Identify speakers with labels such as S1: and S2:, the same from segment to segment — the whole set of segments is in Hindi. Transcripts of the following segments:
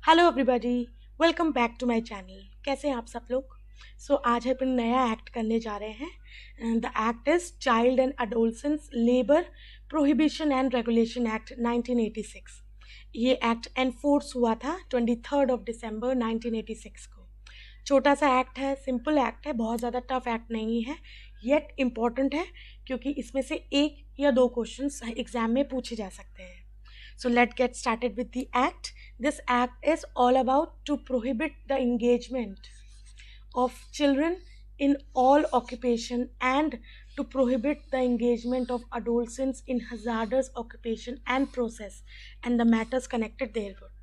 S1: Hello everybody, welcome back to my channel. कैसे हैं आप सब लोग? आज अपन नया एक्ट करने जा रहे हैं। The act is child and adolescence labour prohibition and regulation act 1986। ये एक्ट एनफोर्स हुआ था 23 दिसंबर 1986 को। छोटा सा एक्ट है, सिंपल एक्ट है, बहुत ज़्यादा टफ एक्ट नहीं है, येट इम्पॉर्टेंट है क्योंकि इसमें से एक या दो क्वेश्चंस एग्जाम में पूछे जा सकते हैं। So let's get started with the act. This act is all about to prohibit the engagement of children in all occupation and to prohibit the engagement of adolescents in hazardous occupation and process and the matters connected therewith.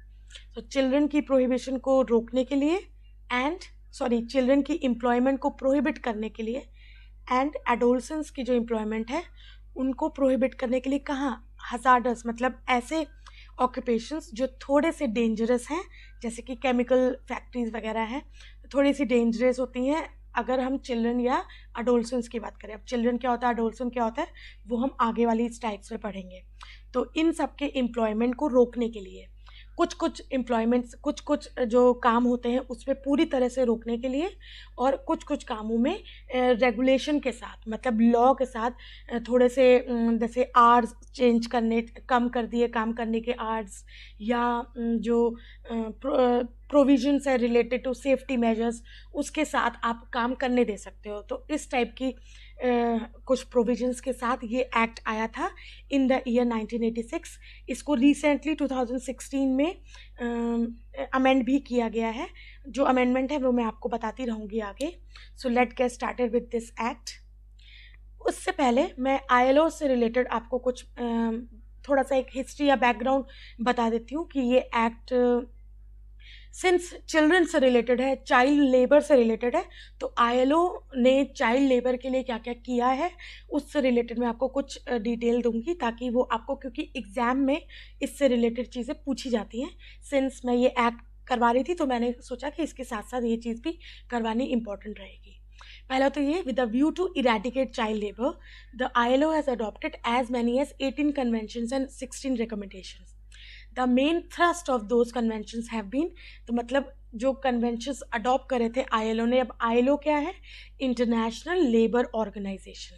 S1: So children की prohibition को रोकने के लिए and children की employment को prohibit करने के लिए and adolescents की जो employment है उनको prohibit करने के लिए कहाँ हजार्डस मतलब ऐसे ऑक्यूपेशंस जो थोड़े से डेंजरस हैं, जैसे कि केमिकल फैक्ट्रीज वगैरह हैं, थोड़ी सी डेंजरस होती हैं अगर हम चिल्ड्रन या अडोलसेंस की बात करें। अब चिल्ड्रन क्या होता है, अडोलसेंट क्या होता है, वो हम आगे वाली टाइप्स में पढ़ेंगे। तो इन सब के एम्प्लॉयमेंट को रोकने के लिए कुछ कुछ एम्प्लॉयमेंट्स, कुछ कुछ जो काम होते हैं उसमें पूरी तरह से रोकने के लिए, और कुछ कुछ कामों में रेगुलेशन के साथ मतलब लॉ के साथ थोड़े से जैसे आवर्स चेंज करने, कम कर दिए काम करने के आवर्स, या जो प्रोविजंस है रिलेटेड टू सेफ्टी मेजर्स उसके साथ आप काम करने दे सकते हो। तो इस टाइप की कुछ प्रोविजंस के साथ ये एक्ट आया था इन द ईयर 1986। इसको रिसेंटली 2016 में अमेंड भी किया गया है। जो अमेंडमेंट है वो मैं आपको बताती रहूँगी आगे। So let get started with this act. उससे पहले मैं आईएलओ से रिलेटेड आपको कुछ थोड़ा सा एक हिस्ट्री या बैकग्राउंड बता देती हूँ कि ये एक्ट सिंस चिल्ड्रन से रिलेटेड है, चाइल्ड लेबर से रिलेटेड है, तो आईएलओ ने चाइल्ड लेबर के लिए क्या क्या किया है उससे रिलेटेड मैं आपको कुछ डिटेल दूंगी, ताकि वो आपको, क्योंकि एग्ज़ाम में इससे रिलेटेड चीज़ें पूछी जाती हैं। सिंस मैं ये एक्ट करवा रही थी तो मैंने सोचा कि इसके साथ साथ ये चीज़ भी करवानी इम्पॉर्टेंट रहेगी। पहला तो ये, with the view to eradicate child labour the ILO has adopted as many as 18 conventions and 16 recommendations. The main thrust of those conventions have been, तो मतलब जो कन्वेंशंस अडॉप्ट करे थे आईएलओ ने। अब आईएलओ क्या है? International labour organisation.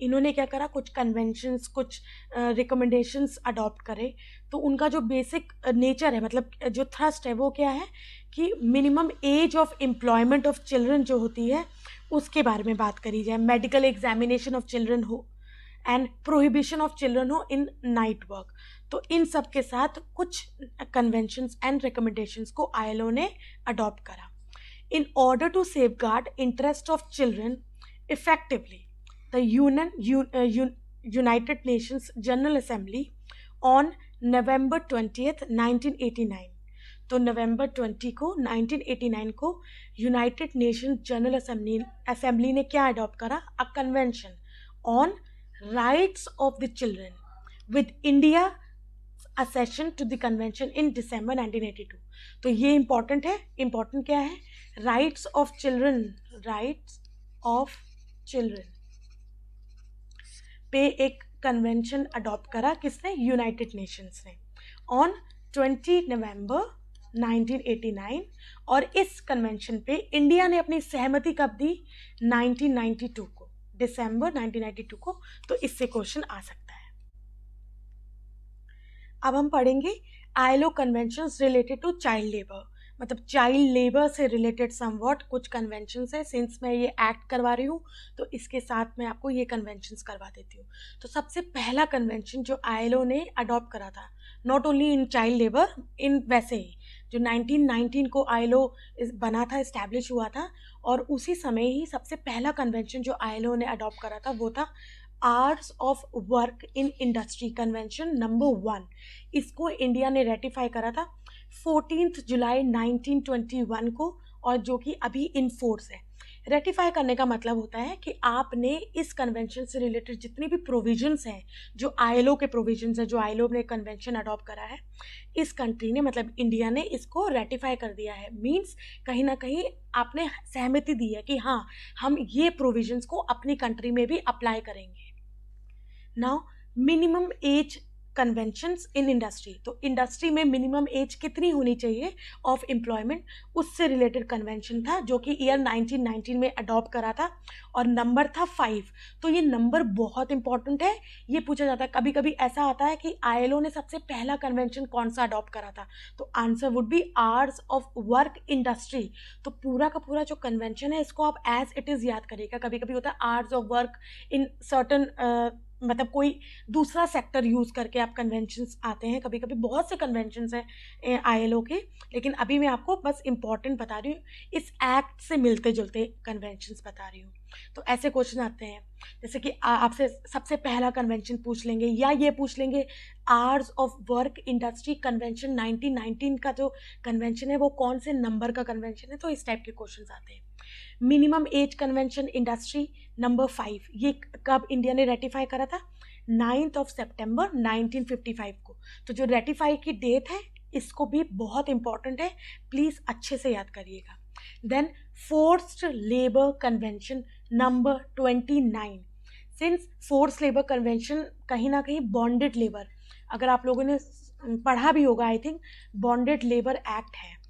S1: इन्होंने क्या करा, कुछ कन्वेंशंस, कुछ रिकमेंडेशंस अडॉप्ट करे। तो उनका जो बेसिक नेचर है, मतलब जो थ्रस्ट है वो क्या है कि minimum age of employment of children जो होती है उसके बारे में बात करी जाए, मेडिकल एग्जामिनेशन ऑफ चिल्ड्रन हो एंड प्रोहिबिशन ऑफ चिल्ड्रन हो इन नाइट वर्क। तो इन सब के साथ कुछ कन्वेंशंस एंड रिकमेंडेशंस को आईएलओ ने अडॉप्ट करा। In order to safeguard interest of children effectively the United Nations General Assembly on November 20, 1989। तो नवंबर 20 को 1989 को यूनाइटेड नेशंस जनरल असेंबली ने क्या अडॉप्ट करा? A convention on rights of the children with India accession to the convention in December 1982। तो ये इंपॉर्टेंट है। इंपॉर्टेंट क्या है? Rights of children, rights of children पे एक कन्वेंशन अडॉप्ट करा किसने? यूनाइटेड नेशंस ने ऑन 20 नवंबर 1989। और इस कन्वेंशन पे इंडिया ने अपनी सहमति कब दी? 1992 को, दिसंबर 1992 को। तो इससे क्वेश्चन आ सकता है। अब हम पढ़ेंगे ILO conventions related to child labour, मतलब चाइल्ड लेबर से रिलेटेड समवॉट कुछ कन्वेंशंस है। सिंस मैं ये एक्ट करवा रही हूँ तो इसके साथ मैं आपको ये कन्वेंशंस करवा देती हूँ। तो सबसे पहला कन्वेंशन जो आईएलओ ने अडॉप्ट करा था, not only in child labour, इन वैसे ही जो 1919 को आईएलओ बना था, इस्टेब्लिश हुआ था, और उसी समय ही सबसे पहला कन्वेंशन जो आईएलओ ने अडॉप्ट करा था वो था hours of work in industry convention number 1। इसको इंडिया ने रेटिफाई करा था 14 जुलाई 1921 को, और जो कि अभी इन फोर्स है। रेटिफाई करने का मतलब होता है कि आपने इस कन्वेंशन से रिलेटेड जितनी भी प्रोविजंस हैं, जो आईएलओ के प्रोविजंस है, जो आईएलओ ने कन्वेंशन अडॉप्ट करा है, इस कंट्री ने मतलब इंडिया ने इसको रेटिफाई कर दिया है। मीन्स कहीं ना कहीं आपने सहमति दी है कि हाँ, हम ये प्रोविजंस को अपनी कंट्री में भी अप्लाई करेंगे। Now minimum age conventions in industry, तो इंडस्ट्री में मिनिमम एज कितनी होनी चाहिए ऑफ एम्प्लॉयमेंट, उससे रिलेटेड कन्वेंशन था जो कि ईयर 1919 में अडॉप्ट करा था, और नंबर था 5। तो ये नंबर बहुत इंपॉर्टेंट है, ये पूछा जाता है कभी कभी। ऐसा आता है कि आईएलओ ने सबसे पहला कन्वेंशन कौन सा अडॉप्ट करा था, तो answer would be hours of work industry. तो पूरा का पूरा जो कन्वेंशन है इसको आप एज इट इज़ याद करिएगा। कभी कभी होता है hours of work in certain, मतलब कोई दूसरा सेक्टर यूज़ करके आप कन्वेंशंस आते हैं, कभी कभी बहुत से कन्वेंशंस हैं आईएलओ के, लेकिन अभी मैं आपको बस इम्पॉर्टेंट बता रही हूँ, इस एक्ट से मिलते जुलते कन्वेंशंस बता रही हूँ। तो ऐसे क्वेश्चन आते हैं जैसे कि आपसे सबसे पहला कन्वेंशन पूछ लेंगे, या ये पूछ लेंगे hours of work industry convention 1919 का जो कन्वेंशन है वो कौन से नंबर का कन्वेंशन है, तो इस टाइप के क्वेश्चन आते हैं। Minimum age convention industry number 5, ये कब इंडिया ने रेटिफाई करा था, 9 सितंबर 1955 को। तो जो रेटिफाई की डेट है इसको भी बहुत इंपॉर्टेंट है, प्लीज़ अच्छे से याद करिएगा। Then forced labour convention number 29, since force labour convention कहीं ना कहीं बॉन्डेड लेबर, अगर आप लोगों ने पढ़ा भी होगा I think, bonded labour act है,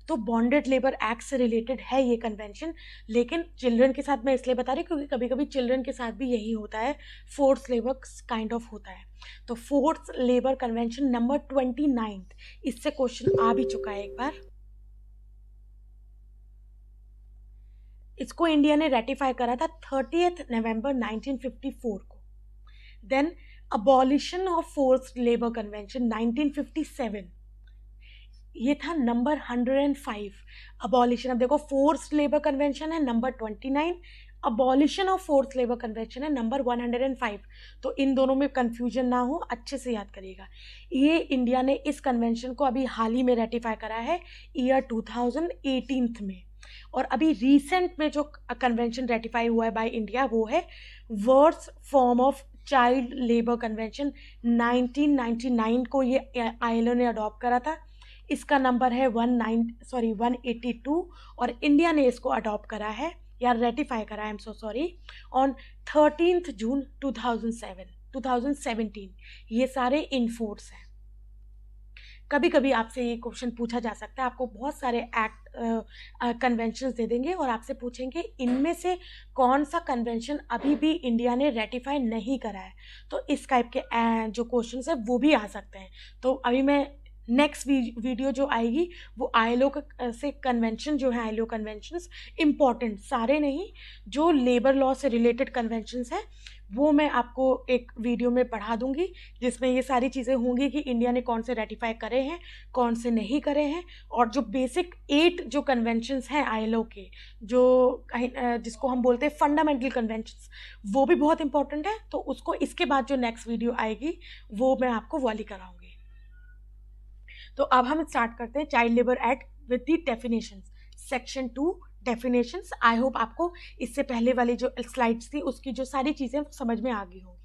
S1: तो बॉन्डेड लेबर एक्ट से रिलेटेड है ये कन्वेंशन। लेकिन चिल्ड्रन के साथ मैं इसलिए बता रही हूँ क्योंकि कभी कभी चिल्ड्रन के साथ भी यही होता है, फोर्स लेबर काइंड ऑफ होता है। तो फोर्स लेबर कन्वेंशन नंबर 29, इससे क्वेश्चन आ भी चुका है एक बार। इसको इंडिया ने रेटिफाई करा था 30 नवंबर 1954 को। Then abolition of forced labour convention 1957, ये था नंबर 105। अबॉलिशन, अब देखो फोर्स्ड लेबर कन्वेंशन है number 29, abolition of force labour convention है नंबर 105। तो इन दोनों में कंफ्यूजन ना हो, अच्छे से याद करिएगा। ये इंडिया ने इस कन्वेंशन को अभी हाल ही में रेटिफाई करा है ईयर 2018 में, और अभी रिसेंट में जो कन्वेंशन रेटिफाई हुआ है बाय इंडिया वो है worst form of child labour convention, 1999 को ये आईएलओ ने अडॉप्ट करा था। इसका नंबर है 182, और इंडिया ने इसको अडॉप्ट करा है या रेटिफाई करा है, I am so sorry, on 13 जून 2017। ये सारे इन फोर्स हैं। कभी कभी आपसे ये क्वेश्चन पूछा जा सकता है, आपको बहुत सारे एक्ट कन्वेंशंस दे देंगे और आपसे पूछेंगे इनमें से कौन सा कन्वेंशन अभी भी इंडिया ने रेटिफाई नहीं करा है, तो इस टाइप के जो क्वेश्चंस है वो भी आ सकते हैं। तो अभी मैं नेक्स्ट वीडियो जो आएगी वो आईएलओ से कन्वेंशन जो है, आईएलओ कन्वेंशंस इंपॉर्टेंट, सारे नहीं, जो लेबर लॉ से रिलेटेड कन्वेंशंस हैं वो मैं आपको एक वीडियो में पढ़ा दूंगी, जिसमें ये सारी चीज़ें होंगी कि इंडिया ने कौन से रेटिफाई करे हैं, कौन से नहीं करे हैं, और जो बेसिक 8 जो कन्वेंशंस हैं आईएलओ के, जो जिसको हम बोलते हैं फंडामेंटल कन्वेंशंस, वो भी बहुत इंपॉर्टेंट है। तो उसको इसके बाद जो नेक्स्ट वीडियो आएगी वो मैं आपको वाली कराऊंगी। तो अब हम स्टार्ट करते हैं child labour act with the definitions. Section 2 definitions. I hope आपको इससे पहले वाली जो स्लाइड्स थी उसकी जो सारी चीज़ें समझ में आ गई होंगी।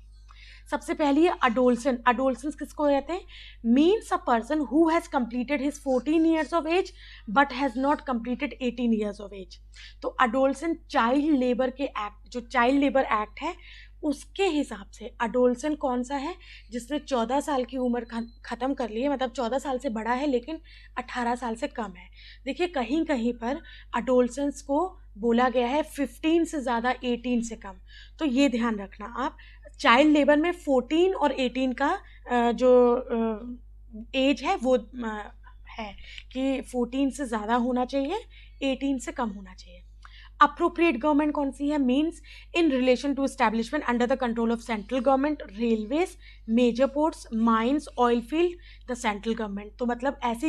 S1: सबसे पहली है अडोल्सन। अडोल्सन्स किसको कहते हैं? Means a person who has completed his 14 years of age but has not completed 18 years of age. तो अडोल्सन चाइल्ड लेबर के एक्ट, जो चाइल्ड लेबर एक्ट है उसके हिसाब से अडोल्सन कौन सा है? जिसने 14 साल की उम्र ख़त्म कर ली है, मतलब 14 साल से बड़ा है लेकिन 18 साल से कम है। देखिए कहीं कहीं पर अडोल्सन्स को बोला गया है 15 से ज़्यादा, 18 से कम, तो ये ध्यान रखना आप। चाइल्ड लेबर में 14 और 18 का जो एज है वो है कि 14 से ज़्यादा होना चाहिए, 18 से कम होना चाहिए। अप्रोप्रिएट गवर्नमेंट कौन सी है? Means in relation to establishment under the control of central government, railways, major ports, mines, oil field, the central government. तो मतलब ऐसी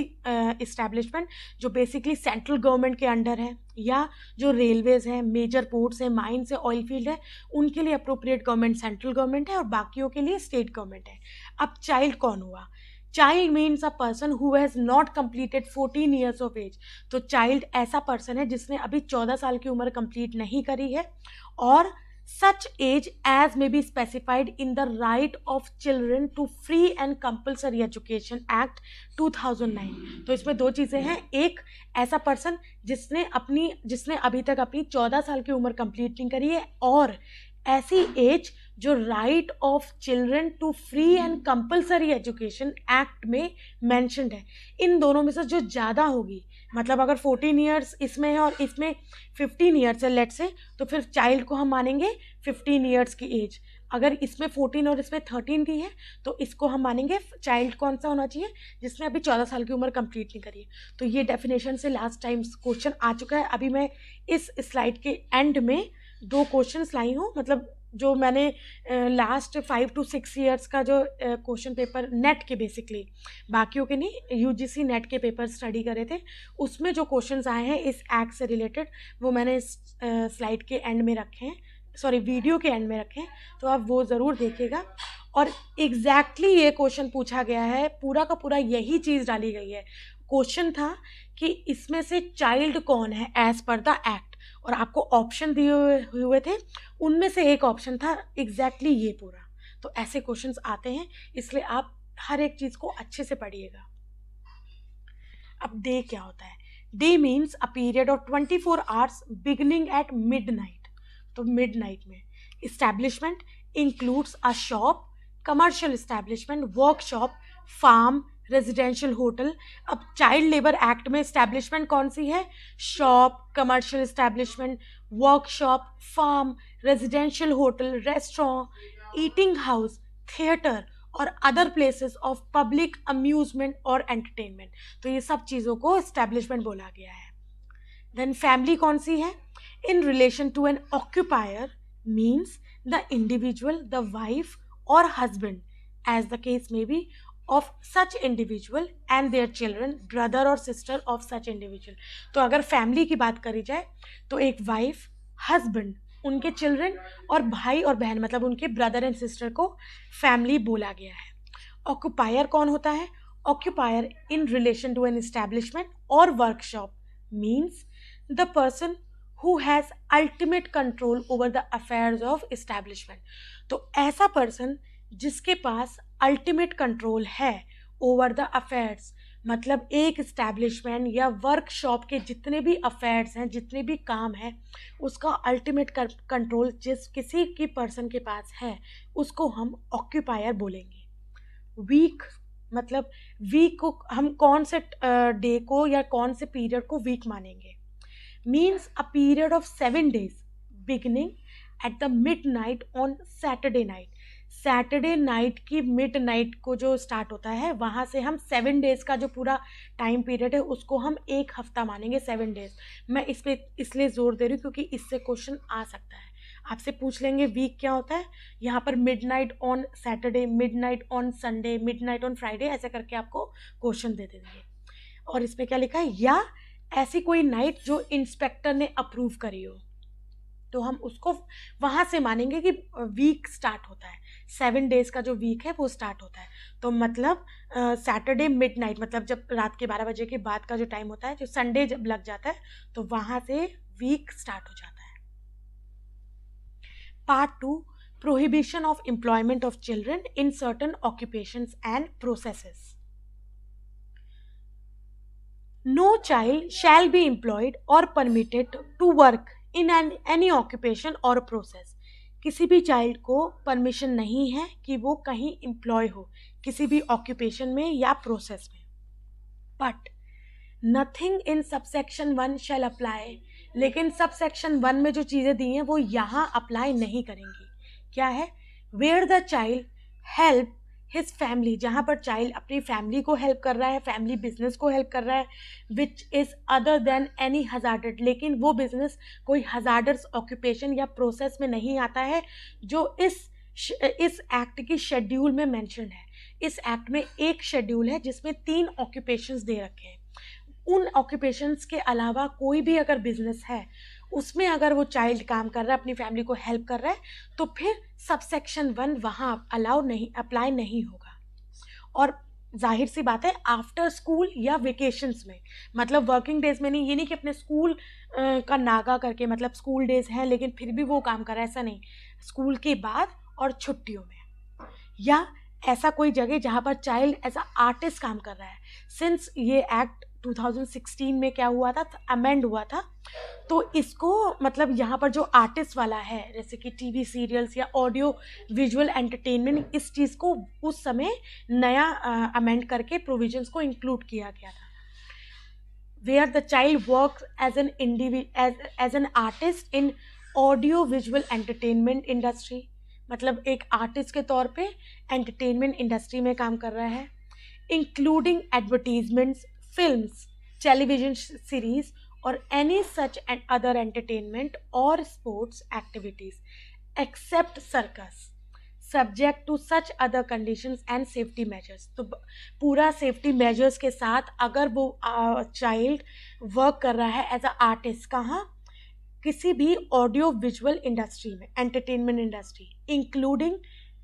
S1: इस्टेब्लिशमेंट जो बेसिकली सेंट्रल गवर्नमेंट के अंडर है, या जो रेलवेज हैं, मेजर पोर्ट्स हैं, माइंस है, ऑयल फील्ड है, उनके लिए अप्रोप्रिएट गवर्नमेंट सेंट्रल गवर्नमेंट है और बाकियों के लिए स्टेट गवर्नमेंट है। अब चाइल्ड कौन हुआ? Child means a person who has not completed 14 years of age. तो चाइल्ड ऐसा पर्सन है जिसने अभी 14 साल की उम्र कंप्लीट नहीं करी है, और such age as may be specified in the right of children to free and compulsory education act 2009। तो इसमें दो चीज़ें हैं, एक ऐसा पर्सन जिसने अभी तक अपनी 14 साल की उम्र कंप्लीट नहीं करी है, और ऐसी एज जो right of children to free and compulsory education act में मैंशनड है। इन दोनों में से जो ज़्यादा होगी, मतलब अगर 14 ईयर्स इसमें है और इसमें 15 ईयर्स है लेट से, तो फिर चाइल्ड को हम मानेंगे 15 ईयर्स की एज। अगर इसमें 14 और इसमें 13 की है तो इसको हम मानेंगे चाइल्ड कौन सा होना चाहिए, जिसने अभी 14 साल की उम्र कंप्लीट नहीं करी है। तो ये डेफिनेशन से लास्ट टाइम क्वेश्चन आ चुका है। अभी मैं इस स्लाइड के एंड में 2 क्वेश्चंस लाई हूँ, मतलब जो मैंने लास्ट 5 to 6 ईयर्स का जो क्वेश्चन पेपर नेट के, बेसिकली बाकियों के नहीं, यूजीसी नेट के पेपर स्टडी करे थे, उसमें जो क्वेश्चंस आए हैं इस एक्ट से रिलेटेड वो मैंने इस स्लाइड के एंड में रखे हैं, सॉरी वीडियो के एंड में रखे हैं, तो आप वो ज़रूर देखिएगा। और एग्जैक्टली ये क्वेश्चन पूछा गया है, पूरा का पूरा यही चीज़ डाली गई है। क्वेश्चन था कि इसमें से चाइल्ड कौन है एज पर द एक्ट, और आपको ऑप्शन दिए हुए थे, उनमें से एक ऑप्शन था एग्जैक्टली ये पूरा। तो ऐसे क्वेश्चंस आते हैं, इसलिए आप हर एक चीज़ को अच्छे से पढ़िएगा। अब डे क्या होता है? Day means a period of 24 hours beginning at midnight. तो मिडनाइट में establishment includes a shop, commercial establishment, workshop, farm, residential hotel. अब चाइल्ड लेबर एक्ट में इस्टेब्लिशमेंट कौन सी है? Shop, commercial establishment, workshop, farm, residential hotel, restaurant, eating house, theatre or other places of public amusement or entertainment. तो ये सब चीज़ों को इस्टेब्लिशमेंट बोला गया है। देन फैमिली कौन सी है? In relation to an occupier means the individual, the wife or husband as the case may be of such individual and their children, brother और sister of such individual। तो अगर फैमिली की बात करी जाए तो एक वाइफ, हस्बैंड, उनके चिल्ड्रन और भाई और बहन, मतलब उनके ब्रदर एंड सिस्टर को फैमिली बोला गया है। ऑक्यूपायर कौन होता है? Occupier in relation to an establishment or workshop means the person who has ultimate control over the affairs of establishment। तो ऐसा पर्सन जिसके पास अल्टीमेट कंट्रोल है ओवर द अफेयर्स, मतलब एक इस्टेब्लिशमेंट या वर्कशॉप के जितने भी अफेयर्स हैं, जितने भी काम हैं, उसका अल्टीमेट कंट्रोल जिस किसी की पर्सन के पास है उसको हम ऑक्यूपायर बोलेंगे। वीक, मतलब वीक को हम कौन से डे को या कौन से पीरियड को वीक मानेंगे? Means a period of 7 days beginning at the mid night on Saturday night. Saturday night की मिड नाइट को जो स्टार्ट होता है वहाँ से हम 7 days का जो पूरा टाइम पीरियड है उसको हम एक हफ्ता मानेंगे, 7 days। मैं इस पर इसलिए जोर दे रही हूँ क्योंकि इससे क्वेश्चन आ सकता है, आपसे पूछ लेंगे वीक क्या होता है, यहाँ पर mid night on Saturday, mid night on Sunday, mid night on Friday, ऐसे करके आपको क्वेश्चन दे देंगे। और इसमें क्या लिखा है? या ऐसी कोई नाइट जो इंस्पेक्टर ने अप्रूव करी हो, तो हम उसको वहाँ से मानेंगे कि वीक स्टार्ट होता है, 7 days का जो वीक है वो स्टार्ट होता है। तो मतलब सैटरडे मिड नाइट, मतलब जब रात के 12 बजे के बाद का जो टाइम होता है, जो संडे जब लग जाता है तो वहाँ से वीक स्टार्ट हो जाता है। Part 2, prohibition of employment of children in certain occupations and processes. No child shall be employed or permitted to work in any occupation or process। किसी भी चाइल्ड को परमिशन नहीं है कि वो कहीं एम्प्लॉय हो किसी भी ऑक्यूपेशन में या प्रोसेस में। But nothing in subsection 1 shall apply. लेकिन सबसेक्शन 1 में जो चीज़ें दी हैं वो यहाँ अप्लाई नहीं करेंगी। क्या है? Where the child help his family, जहाँ पर चाइल्ड अपनी फैमिली को हेल्प कर रहा है, फैमिली बिजनेस को हेल्प कर रहा है, which is other than any hazarded, लेकिन वो बिजनेस कोई हजार्डस ऑक्यूपेशन या प्रोसेस में नहीं आता है जो इस एक्ट की शेड्यूल में मेंशन है। इस एक्ट में एक शेड्यूल है जिसमें 3 ऑक्यूपेशंस दे रखे हैं। उन ऑक्यूपेशंस के अलावा कोई भी अगर बिजनेस है उसमें अगर वो चाइल्ड काम कर रहा है, अपनी फैमिली को हेल्प कर रहा है, तो फिर सबसेक्शन 1 वहाँ अप्लाई नहीं होगा। और जाहिर सी बात है आफ्टर स्कूल या वेकेशंस में, मतलब वर्किंग डेज में नहीं, ये नहीं कि अपने स्कूल का नागा करके, मतलब स्कूल डेज हैं लेकिन फिर भी वो काम कर रहा है, ऐसा नहीं। स्कूल के बाद और छुट्टियों में, या ऐसा कोई जगह जहाँ पर चाइल्ड एज अ आर्टिस्ट काम कर रहा है। सिंस ये एक्ट 2016 में क्या हुआ था, अमेंड हुआ था। तो इसको मतलब यहाँ पर जो आर्टिस्ट वाला है, जैसे कि टीवी सीरियल्स या ऑडियो विजुअल एंटरटेनमेंट, इस चीज़ को उस समय नया अमेंड करके प्रोविजंस को इंक्लूड किया गया था। where the child works as an as an artist in audio visual entertainment industry, मतलब एक आर्टिस्ट के तौर पे एंटरटेनमेंट इंडस्ट्री में काम कर रहा है, including advertisements, films, television series or any such and other entertainment or sports activities except circus, subject to such other conditions and safety measures. तो पूरा सेफ्टी मेजर्स के साथ अगर वो चाइल्ड वर्क कर रहा है एज अ आर्टिस्ट, कहाँ, किसी भी ऑडियो विजुअल इंडस्ट्री में, entertainment industry, including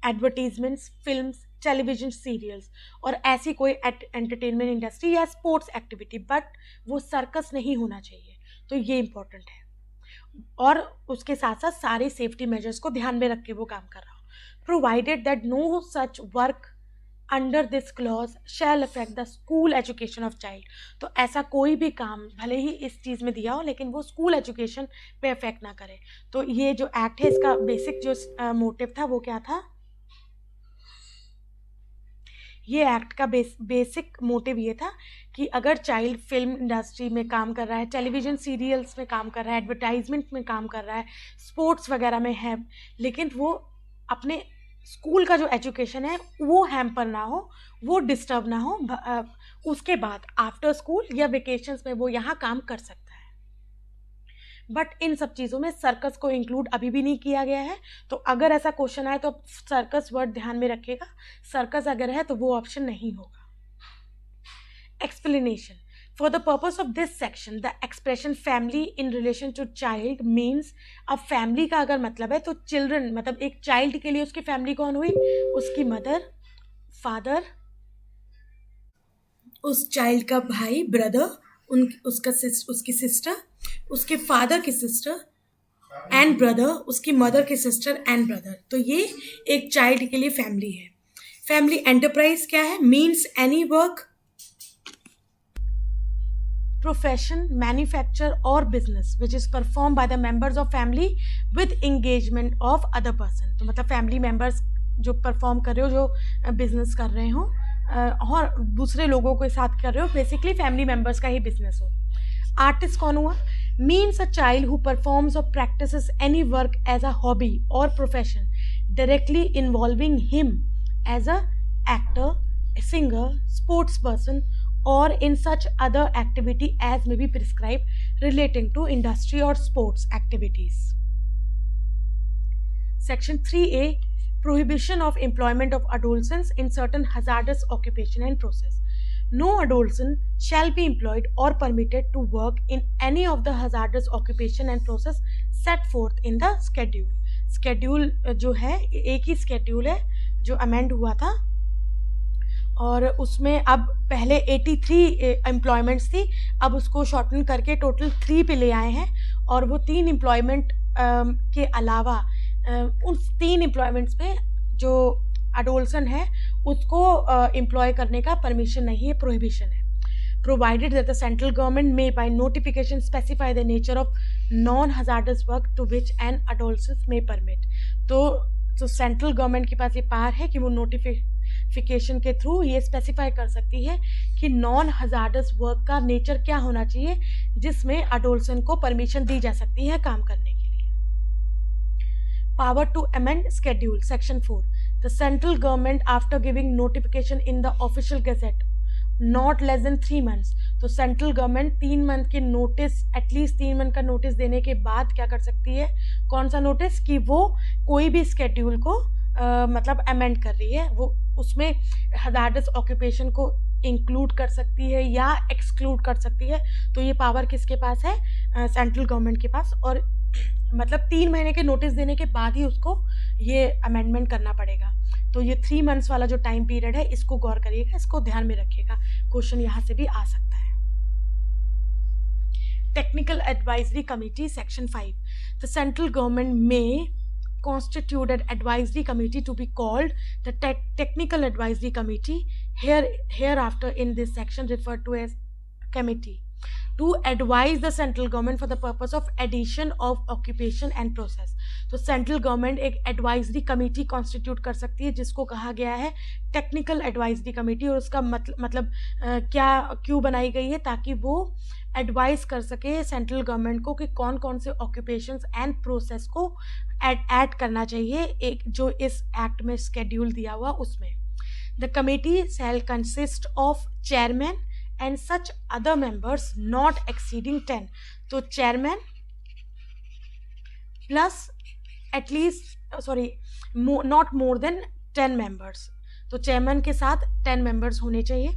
S1: advertisements, films, television serials और ऐसी कोई एंटरटेनमेंट इंडस्ट्री या स्पोर्ट्स एक्टिविटी, बट वो सर्कस नहीं होना चाहिए। तो ये इंपॉर्टेंट है। और उसके साथ साथ सारे सेफ्टी मेजर्स को ध्यान में रख के वो काम कर रहा हो। Provided that no such work under this clause shall affect the school education of child। तो ऐसा कोई भी काम भले ही इस चीज़ में दिया हो लेकिन वो स्कूल एजुकेशन पे अफेक्ट ना करे। तो ये जो एक्ट है इसका बेसिक जो मोटिव था वो क्या था, ये एक्ट का बेसिक मोटिव ये था कि अगर चाइल्ड फिल्म इंडस्ट्री में काम कर रहा है, टेलीविज़न सीरियल्स में काम कर रहा है, एडवर्टाइजमेंट में काम कर रहा है, स्पोर्ट्स वगैरह में है, लेकिन वो अपने स्कूल का जो एजुकेशन है वो हैम्पर ना हो, वो डिस्टर्ब ना हो, उसके बाद आफ्टर स्कूल या वेकेशंस में वो यहाँ काम कर सकता है। बट इन सब चीज़ों में सर्कस को इंक्लूड अभी भी नहीं किया गया है। तो अगर ऐसा क्वेश्चन आए तो सर्कस वर्ड ध्यान में रखिएगा, सर्कस अगर है तो वो ऑप्शन नहीं होगा। Explanation, for the purpose of this section, the expression family in relation to child means, अब family का अगर मतलब है तो children, मतलब एक child के लिए उसकी family कौन हुई, उसकी mother, father, उस child का भाई, brother, उसकी sister, उसके father की sister and brother, उसकी mother की sister and brother। तो ये एक child के लिए family है। family enterprise क्या है, means any work, profession, manufacture or business which is performed by the members of family with engagement of other person। तो मतलब family members जो perform कर रहे हो, जो business कर रहे हो और दूसरे लोगों के साथ कर रहे हो, basically family members का ही business हो। Artist कौन हुआ, means a child who performs or practices any work as a hobby or profession directly involving him as a actor, a singer, sports person or in such other activity as may be prescribed relating to industry or sports activities। Section 3A, prohibition of employment of adolescents in certain hazardous occupation and process। No adolescent shall be employed or permitted to work in any of the hazardous occupation and process set forth in the schedule। schedule जो है एक ही schedule है जो amend हुआ था और उसमें अब पहले 83 एम्प्लॉयमेंट्स थी, अब उसको शॉर्टन करके टोटल 3 पे ले आए हैं। और वो 3 एम्प्लॉयमेंट के अलावा उन 3 एम्प्लॉयमेंट्स में जो अडोल्सन है उसको एम्प्लॉय करने का परमिशन नहीं है, प्रोहिबिशन है। Provided that the central government may by notification specify the nature of non hazardous work to which an adolescent may permit. तो सेंट्रल गवर्नमेंट के पास ये पावर है कि वो नोटिफिकेशन के थ्रू ये स्पेसिफाई कर सकती है कि नॉन हजार्डस वर्क का नेचर क्या होना चाहिए जिसमें अडोल्सन को परमिशन दी जा सकती है काम करने के लिए। Power to amend schedule, section 4, the central government after giving notification in the official gazette not less than 3 months, तो सेंट्रल गवर्नमेंट 3 month के नोटिस, एटलीस्ट 3 month का नोटिस देने के बाद क्या कर सकती है, कौन सा नोटिस, कि वो कोई भी स्केड्यूल को मतलब अमेंड कर रही है, वो उसमें हजार्डस ऑक्यूपेशन को इंक्लूड कर सकती है या एक्सक्लूड कर सकती है। तो ये पावर किसके पास है, सेंट्रल गवर्नमेंट के पास। और मतलब 3 महीने के नोटिस देने के बाद ही उसको ये अमेंडमेंट करना पड़ेगा। तो ये 3 months वाला जो टाइम पीरियड है इसको गौर करिएगा, इसको ध्यान में रखिएगा, क्वेश्चन यहाँ से भी आ सकता है। Technical advisory committee, section 5, the central government में constitute an advisory committee to be called the technical advisory committee, hereafter in this section referred to as committee to advise the central government for the purpose of addition of occupation and process. तो सेंट्रल गवर्नमेंट एक एडवाइजरी कमेटी कॉन्स्टिट्यूट कर सकती है जिसको कहा गया है टेक्निकल एडवाइजरी कमेटी, और उसका मतलब क्या क्यों बनाई गई है, ताकि वो एडवाइस कर सके सेंट्रल गवर्नमेंट को कि कौन कौन से ऑक्यूपेशंस एंड प्रोसेस को ऐड करना चाहिए एक जो इस एक्ट में स्केड्यूल दिया हुआ उसमें. The committee shell consist of chairman and such other members not exceeding 10. तो chairman plus not more than 10 members. तो चेयरमैन के साथ 10 members होने चाहिए.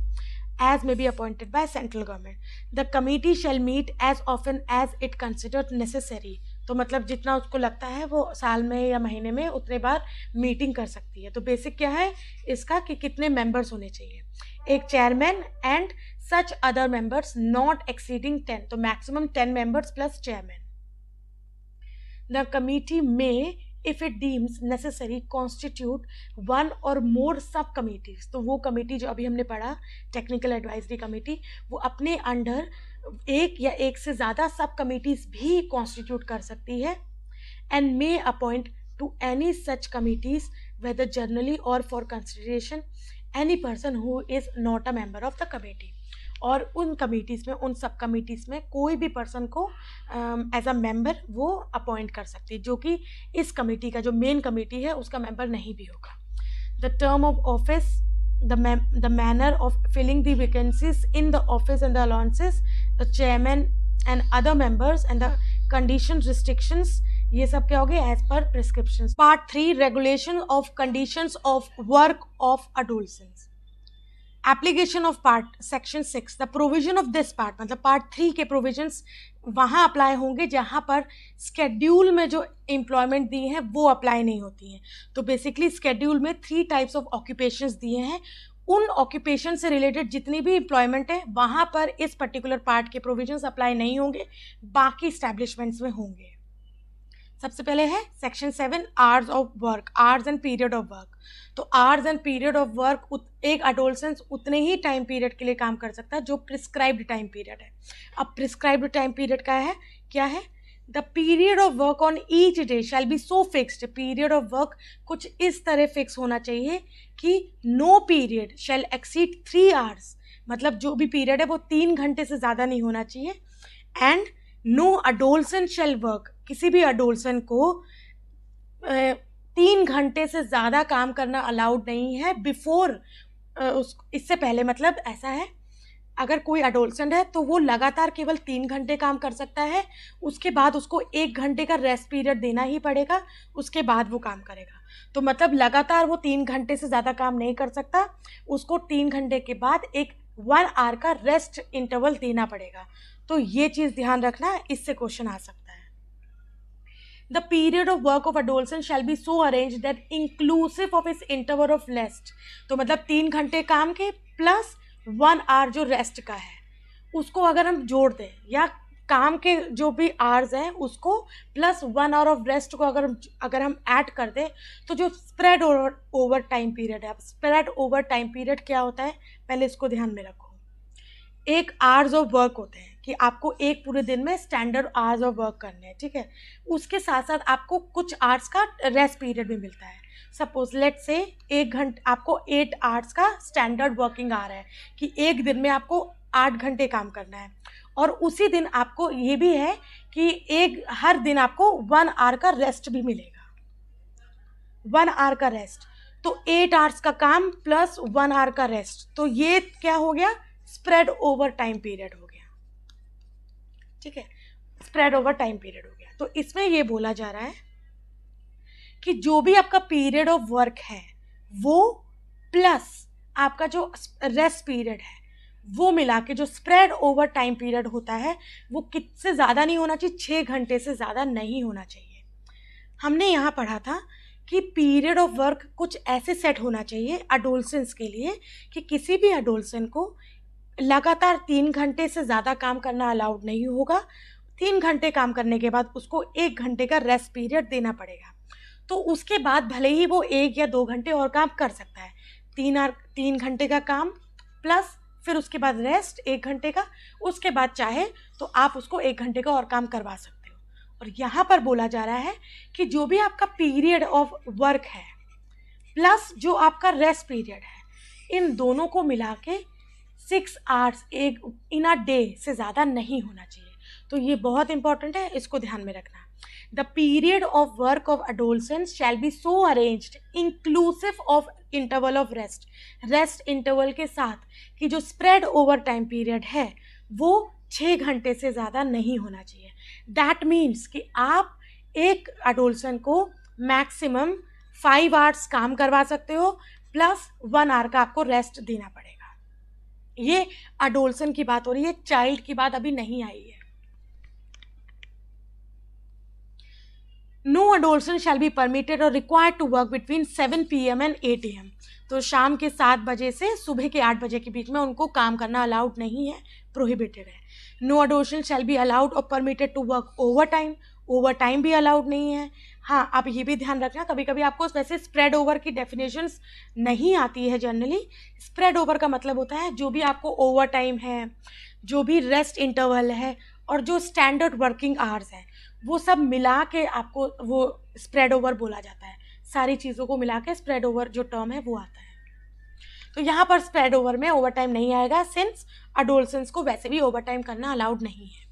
S1: As may be appointed by central government. The committee shall meet as often as it considered necessary. तो मतलब जितना उसको लगता है वो साल में या महीने में उतने बार मीटिंग कर सकती है. तो बेसिक क्या है इसका कि कितने मेंबर्स होने चाहिए, एक chairman and such other members not exceeding 10. तो maximum 10 members plus chairman. The committee में if it deems necessary constitute one or more सब कमिटीज. तो वो कमेटी जो अभी हमने पढ़ा टेक्निकल एडवाइजरी कमेटी, वो अपने अंडर एक या एक से ज़्यादा सब कमिटीज भी कॉन्स्टिट्यूट कर सकती है. And may appoint to any such committees whether generally or for consideration any person who is not a member of the committee. और उन कमिटीज़ में, उन सब कमिटीज़ में कोई भी पर्सन को एज अ मेंबर वो अपॉइंट कर सकती है जो कि इस कमेटी का जो मेन कमेटी है उसका मेंबर नहीं भी होगा. The term of office, the manner of filling the vacancies in the office and the allowances, the chairman and other members and the conditions restrictions, ये सब क्या हो गए एज पर prescriptions. Part 3 regulation of conditions of work of adolescence. Application of part section 6. The provision of this part मतलब पार्ट 3 के प्रोविजंस वहाँ अप्लाई होंगे जहाँ पर स्केड्यूल में जो एम्प्लॉयमेंट दिए हैं वो अप्लाई नहीं होती हैं. तो बेसिकली स्केड्यूल में 3 टाइप्स ऑफ ऑक्यूपेशंस दिए हैं. उन ऑक्यूपेशन से रिलेटेड जितनी भी एम्प्लॉयमेंट है वहाँ पर इस पर्टिकुलर पार्ट के प्रोविजंस अप्लाई नहीं होंगे, बाकी इस्टेब्लिशमेंट्स में होंगे. सबसे पहले है section 7 hours of work, hours and period of work. तो hours and period of work एक अडोलसेंस उतने ही टाइम पीरियड के लिए काम कर सकता है जो प्रिस्क्राइब्ड टाइम पीरियड है. अब प्रिस्क्राइब्ड टाइम पीरियड का है क्या है, the period of work on each day shall be so fixed. Period of work कुछ इस तरह फिक्स होना चाहिए कि नो पीरियड शैल एक्सीड 3 hours. मतलब जो भी पीरियड है वो 3 घंटे से ज़्यादा नहीं होना चाहिए. And no adolescent shall work, किसी भी अडोलसेंट को 3 घंटे से ज़्यादा काम करना अलाउड नहीं है बिफोर इससे पहले. मतलब ऐसा है अगर कोई अडोलसेंट है तो वो लगातार केवल 3 घंटे काम कर सकता है, उसके बाद उसको 1 घंटे का रेस्ट पीरियड देना ही पड़ेगा, उसके बाद वो काम करेगा. तो मतलब लगातार वो 3 घंटे से ज़्यादा काम नहीं कर सकता, उसको 3 घंटे के बाद एक 1 hour का रेस्ट इंटरवल देना पड़ेगा. तो ये चीज़ ध्यान रखना, इससे क्वेश्चन आ सकता है. The period of work of adolescent shall be so arranged that inclusive of its interval of rest. तो मतलब 3 घंटे काम के प्लस 1 hour जो रेस्ट का है उसको अगर हम जोड़ दें, या काम के जो भी आवर्स हैं उसको प्लस 1 hour ऑफ रेस्ट को अगर हम ऐड कर दें तो जो स्प्रेड ओवर टाइम पीरियड है. स्प्रेड ओवर टाइम पीरियड क्या होता है पहले इसको ध्यान में रखो. एक आवर्स ऑफ वर्क होते हैं कि आपको एक पूरे दिन में स्टैंडर्ड आवर्स ऑफ वर्क करने हैं, ठीक है. उसके साथ साथ आपको कुछ आवर्स का रेस्ट पीरियड भी मिलता है. सपोज लेट से 1 घंटे आपको 8 hours का स्टैंडर्ड वर्किंग आ रहा है कि एक दिन में आपको 8 घंटे काम करना है, और उसी दिन आपको ये भी है कि हर दिन आपको 1 hour का रेस्ट भी मिलेगा, 1 hour का रेस्ट. तो 8 hours का काम प्लस 1 hour का रेस्ट, तो ये क्या हो गया स्प्रेड ओवर टाइम पीरियड हो गया, ठीक है. स्प्रेड ओवर टाइम पीरियड हो गया. तो इसमें ये बोला जा रहा है कि जो भी आपका पीरियड ऑफ वर्क है वो प्लस आपका जो रेस्ट पीरियड है वो मिला के जो स्प्रेड ओवर टाइम पीरियड होता है वो किससे ज़्यादा नहीं होना चाहिए, 6 घंटे से ज़्यादा नहीं होना चाहिए. हमने यहाँ पढ़ा था कि पीरियड ऑफ वर्क कुछ ऐसे सेट होना चाहिए अडोलसेंस के लिए कि किसी भी अडोलसेंट को लगातार 3 घंटे से ज़्यादा काम करना अलाउड नहीं होगा. 3 घंटे काम करने के बाद उसको 1 घंटे का रेस्ट पीरियड देना पड़ेगा. तो उसके बाद भले ही वो 1 या 2 घंटे और काम कर सकता है. 3 घंटे का काम प्लस फिर उसके बाद रेस्ट 1 घंटे का, उसके बाद चाहे तो आप उसको 1 घंटे का और काम करवा सकते हो। और यहाँ पर बोला जा रहा है कि जो भी आपका पीरियड ऑफ वर्क है प्लस जो आपका रेस्ट पीरियड है, इन दोनों को मिला के 6 आवर्स एक इन अ डे से ज़्यादा नहीं होना चाहिए। तो ये बहुत इंपॉर्टेंट है, इसको ध्यान में रखना। The period of work of adolescents shall be so arranged inclusive of interval of rest, rest interval के साथ कि जो स्प्रेड ओवर टाइम पीरियड है वो 6 घंटे से ज़्यादा नहीं होना चाहिए। दैट मीन्स कि आप एक adolescent को मैक्सिमम 5 आवर्स काम करवा सकते हो प्लस 1 आवर का आपको रेस्ट देना पड़ेगा। ये adolescent की बात हो रही है, चाइल्ड की बात अभी नहीं आई है। No adolescent shall be permitted or required to work between 7 PM and 8 AM. तो शाम के 7 बजे से सुबह के 8 बजे के बीच में उनको काम करना अलाउड नहीं है, प्रोहिबिटेड है। No adolescent shall be allowed or permitted to work overtime. Over time भी अलाउड नहीं है। हाँ, आप ये भी ध्यान रखना, कभी कभी आपको वैसे स्प्रेड ओवर की डेफिनेशंस नहीं आती है। जनरली स्प्रेड ओवर का मतलब होता है जो भी आपको ओवर टाइम है, जो भी रेस्ट इंटरवल है और जो स्टैंडर्ड वर्किंग आवर्स है, वो सब मिला के आपको वो स्प्रेड ओवर बोला जाता है। सारी चीज़ों को मिला के स्प्रेड ओवर जो टर्म है वो आता है। तो यहाँ पर स्प्रेड ओवर में ओवर टाइम नहीं आएगा, सिंस अडोलसेंस को वैसे भी ओवर टाइम करना अलाउड नहीं है।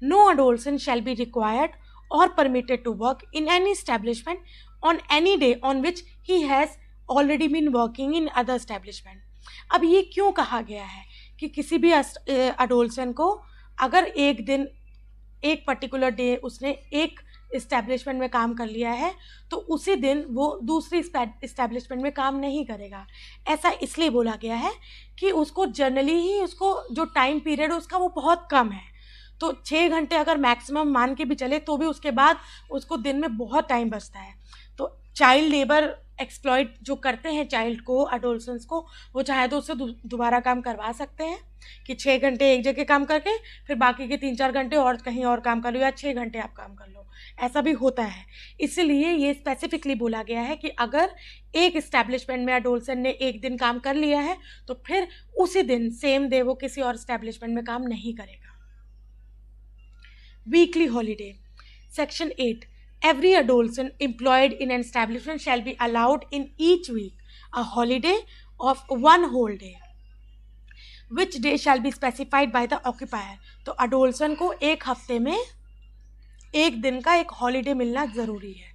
S1: No adolescent shall be required or permitted to work in any establishment on any day on which he has already been working in other establishment. अब ये क्यों कहा गया है कि किसी भी adolescent को अगर एक दिन एक पर्टिकुलर डे उसने एक इस्टेब्लिशमेंट में काम कर लिया है तो उसी दिन वो दूसरी इस्टेब्लिशमेंट में काम नहीं करेगा। ऐसा इसलिए बोला गया है कि उसको जनरली ही उसको जो टाइम पीरियड है उसका वो बहुत कम है। तो 6 घंटे अगर मैक्सिमम मान के भी चले तो भी उसके बाद उसको दिन में बहुत टाइम बचता है। तो चाइल्ड लेबर एक्सप्लॉइट जो करते हैं चाइल्ड को, अडोलसेंस को, वो चाहे तो उससे दोबारा काम करवा सकते हैं कि 6 घंटे एक जगह काम करके फिर बाकी के 3-4 घंटे और कहीं और काम कर लो, या 6 घंटे आप काम कर लो, ऐसा भी होता है। इसीलिए ये स्पेसिफिकली बोला गया है कि अगर एक इस्टेब्लिशमेंट में अडोलसेंट ने एक दिन काम कर लिया है तो फिर उसी दिन सेम डे वो किसी और इस्टेब्लिशमेंट में काम नहीं करेगा। Weekly holiday. Section 8. Every adolescent employed in an establishment shall be allowed in each week a holiday of 1 whole day, which day shall be specified by the occupier. तो adolescent को एक हफ्ते में एक दिन का एक हॉलीडे मिलना ज़रूरी है,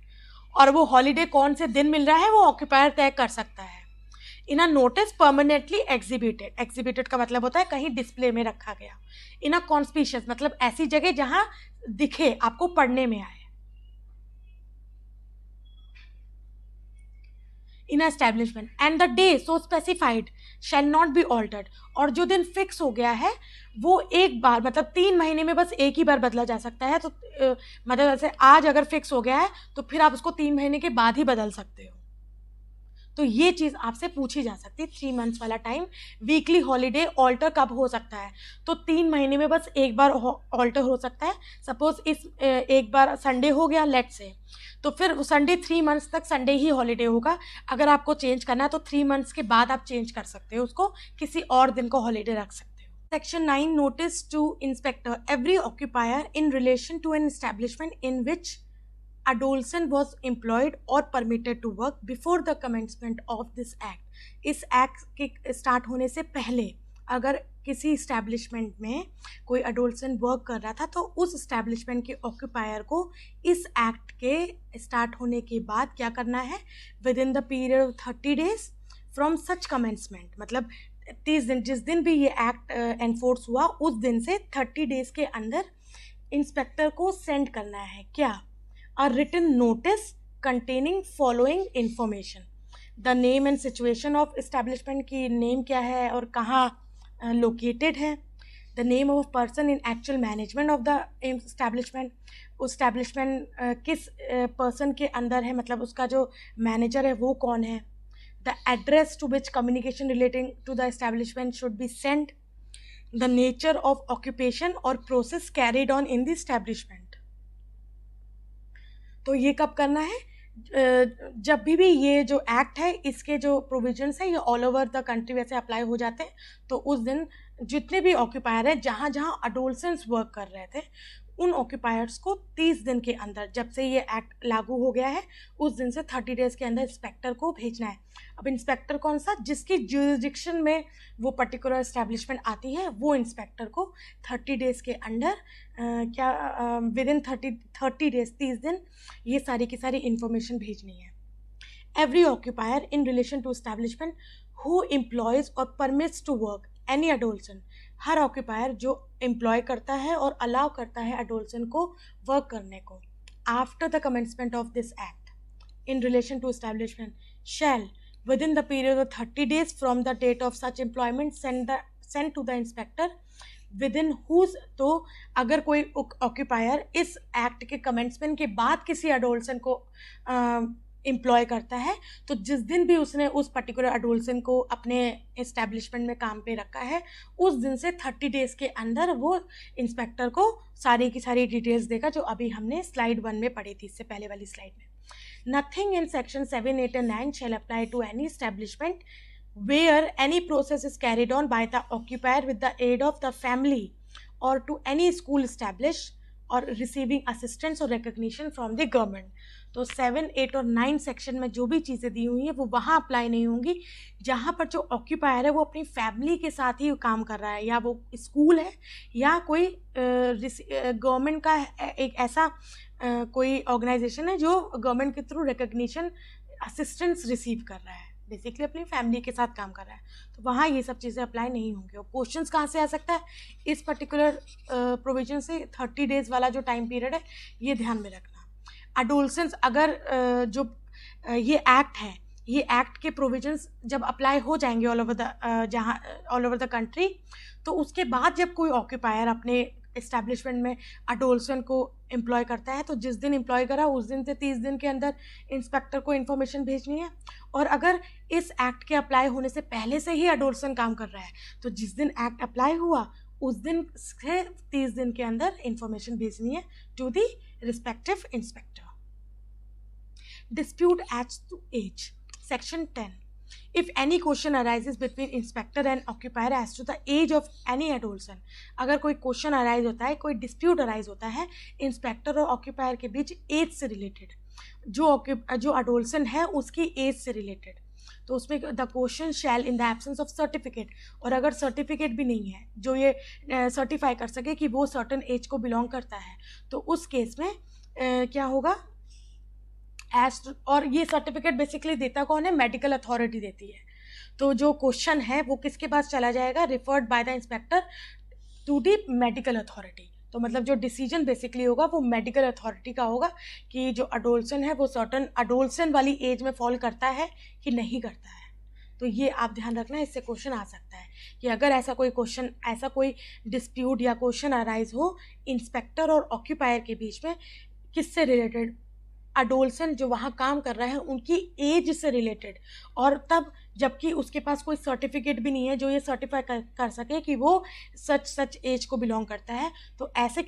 S1: और वो हॉलीडे कौन से दिन मिल रहा है वो ऑक्यूपायर तय कर सकता है। In a notice permanently exhibited, exhibited का मतलब होता है कहीं डिस्प्ले में रखा गया। इन अ कॉन्स्पिशियस मतलब ऐसी जगह जहां दिखे, आपको पढ़ने में आए। In establishment and the day so specified shall not be altered, और जो दिन फिक्स हो गया है वो एक बार मतलब 3 महीने में बस एक ही बार बदला जा सकता है। तो मतलब जैसे आज अगर फिक्स हो गया है तो फिर आप उसको 3 महीने के बाद ही बदल सकते हो। तो ये चीज़ आपसे पूछी जा सकती है। 3 मंथ्स वाला टाइम, वीकली हॉलीडे ऑल्टर कब हो सकता है? तो 3 महीने में बस एक बार ऑल्टर हो सकता है। सपोज इस एक बार संडे हो गया लेट्स से, तो फिर संडे 3 मंथ्स तक संडे ही हॉलीडे होगा। अगर आपको चेंज करना है तो 3 मंथ्स के बाद आप चेंज कर सकते हो, उसको किसी और दिन को हॉलीडे रख सकते हो। Section 9 notice to inspector every occupier in relation to an establishment in which adolescent was employed or permitted to work before the commencement of this act. इस एक्ट के स्टार्ट होने से पहले अगर किसी इस्टेब्लिशमेंट में कोई adolescent वर्क कर रहा था तो उस इस्टेब्लिशमेंट के ऑक्यूपायर को इस एक्ट के स्टार्ट होने के बाद क्या करना है? With in the period of 30 days from such commencement, मतलब 30 दिन, जिस दिन भी ये एक्ट एनफोर्स हुआ उस दिन से 30 days के अंदर इंस्पेक्टर को सेंड करना है क्या? A written notice containing following information. The name and situation of establishment की name क्या है और कहाँ located है. The name of person in actual management of the establishment. उस establishment किस person के अंदर है, मतलब उसका जो manager है वो कौन है. The address to which communication relating to the establishment should be sent. The nature of occupation or process carried on in the establishment. तो ये कब करना है? जब भी ये जो एक्ट है इसके जो प्रोविजंस है ये ऑल ओवर द कंट्री वैसे अप्लाई हो जाते हैं। तो उस दिन जितने भी ऑक्यूपायर हैं जहाँ जहाँ अडोलसेंस वर्क कर रहे थे उन ऑक्यूपायर्स को 30 दिन के अंदर, जब से ये एक्ट लागू हो गया है उस दिन से 30 डेज के अंदर इंस्पेक्टर को भेजना है। अब इंस्पेक्टर कौन सा, जिसकी ज्यूरिसडिक्शन में वो पर्टिकुलर एस्टेब्लिशमेंट आती है, वो इंस्पेक्टर को 30 डेज के अंदर विद इन 30 डेज 30 दिन ये सारी की सारी इंफॉर्मेशन भेजनी है। Every occupier in relation to establishment who employs or permits to work any adolescent, हर ऑक्यूपायर जो एम्प्लॉय करता है और अलाउ करता है अडोल्सन को वर्क करने को, after the commencement of this act in relation to establishment shall within the period of 30 days from the date of such employment send to the inspector within whose, तो अगर कोई ऑक्यूपायर इस एक्ट के कमेंसमेंट के बाद किसी अडोल्सन को एम्प्लॉय करता है तो जिस दिन भी उसने उस पर्टिकुलर अडोल्सन को अपने इस्टेब्लिशमेंट में काम पे रखा है उस दिन से 30 डेज के अंदर वो इंस्पेक्टर को सारी की सारी डिटेल्स देगा, जो अभी हमने स्लाइड 1 में पढ़ी थी, इससे पहले वाली स्लाइड में। Nothing in section 7, 8 and 9 shall apply to any establishment where any process is carried on by the occupier with the aid of the family or to any school established or receiving assistance or recognition from the government। तो 7, 8 और 9 सेक्शन में जो भी चीज़ें दी हुई हैं वो वहाँ अप्लाई नहीं होंगी जहाँ पर जो ऑक्यूपायर है वो अपनी फैमिली के साथ ही काम कर रहा है, या वो स्कूल है या कोई गवर्नमेंट का एक ऐसा कोई ऑर्गेनाइजेशन है जो गवर्नमेंट के थ्रू रिकग्निशन असिस्टेंस रिसीव कर रहा है, बेसिकली अपनी फैमिली के साथ काम कर रहा है, तो वहाँ ये सब चीज़ें अप्लाई नहीं होंगी। और क्वेश्चंस कहाँ से आ सकता है, इस पर्टिकुलर प्रोविजन से 30 डेज वाला जो टाइम पीरियड है ये ध्यान में रखना। अडोलसेंस अगर जो ये एक्ट है, ये एक्ट के प्रोविजंस जब अप्लाई हो जाएंगे ऑल ओवर द कंट्री, तो उसके बाद जब कोई ऑक्यूपायर अपने इस्टेब्लिशमेंट में अडोल्सन को एम्प्लॉय करता है तो जिस दिन एम्प्लॉय करा उस दिन से 30 दिन के अंदर इंस्पेक्टर को इन्फॉर्मेशन भेजनी है। और अगर इस एक्ट के अप्लाई होने से पहले से ही अडोल्सन काम कर रहा है तो जिस दिन एक्ट अप्लाई हुआ उस दिन से 30 दिन के अंदर इंफॉर्मेशन भेजनी है to the respective inspector. Dispute as to age, section 10, if any question arises between inspector and occupier as to the age of any adolescent, अगर कोई क्वेश्चन अराइज होता है, कोई डिस्प्यूट अराइज होता है इंस्पेक्टर और ऑक्यूपायर के बीच एज से रिलेटेड, जो अडोल्सन है उसकी एज से रिलेटेड, तो उसमें the question shell in the absence of certificate, और अगर सर्टिफिकेट भी नहीं है जो ये सर्टिफाई कर सके कि वो सर्टन एज को बिलोंग करता है, तो उस केस में क्या होगा, और ये सर्टिफिकेट बेसिकली देता कौन है, मेडिकल अथॉरिटी देती है। तो जो क्वेश्चन है वो किसके पास चला जाएगा, referred by the inspector to the medical authority. तो मतलब जो डिसीजन बेसिकली होगा वो मेडिकल अथॉरिटी का होगा कि जो अडोल्सन है वो सर्टन अडोल्सन वाली एज में फॉल करता है कि नहीं करता है। तो ये आप ध्यान रखना, इससे क्वेश्चन आ सकता है कि अगर ऐसा कोई क्वेश्चन, ऐसा कोई डिस्प्यूट या क्वेश्चन अराइज हो इंस्पेक्टर और ऑक्यूपायर के बीच में, किससे रिलेटेड, अडोल्सन जो वहाँ काम कर रहा है उनकी एज से रिलेटेड, और तब जबकि उसके पास कोई सर्टिफिकेट भी नहीं है जो ये सर्टिफाई कर सके कि वो सच एज को बिलोंग करता है, तो ऐसे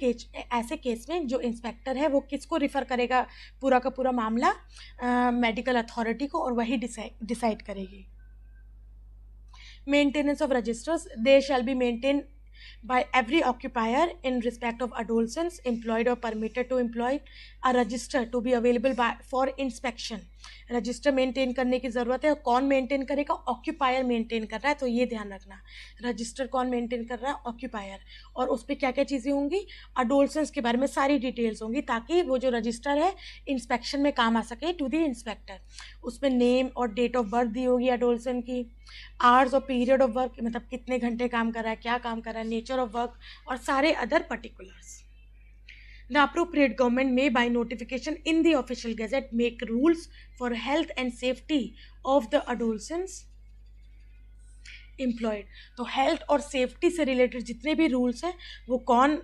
S1: केस में जो इंस्पेक्टर है वो किसको रिफ़र करेगा, पूरा का पूरा मामला मेडिकल अथॉरिटी को, और वही डिसाइड करेगी। Maintenance of registers, they shall be maintain by every occupier in respect of adolescents employed or permitted to employ a register to be available for inspection। Register maintain करने की ज़रूरत है, और कौन मेंटेन करेगा, ऑक्यूपायर मेंटेन कर रहा है, तो ये ध्यान रखना, रजिस्टर कौन मेंटेन कर रहा है, ऑक्यूपायर, और उस पर क्या क्या चीज़ें होंगी, अडोल्सेंस के बारे में सारी डिटेल्स होंगी ताकि वो जो रजिस्टर है इंस्पेक्शन में काम आ सके टू द इंस्पेक्टर। उसमें नेम और डेट ऑफ बर्थ दी होगी अडोल्सन की, आवर्स और पीरियड ऑफ वर्क, मतलब कितने घंटे काम कर रहा है, क्या काम कर रहा है, नेचर ऑफ वर्क, और सारे other particulars. The appropriate government may by notification in the official gazette make rules for health and safety of the adolescents employed। तो हेल्थ और सेफ्टी से रिलेटेड जितने भी रूल्स हैं वो कौन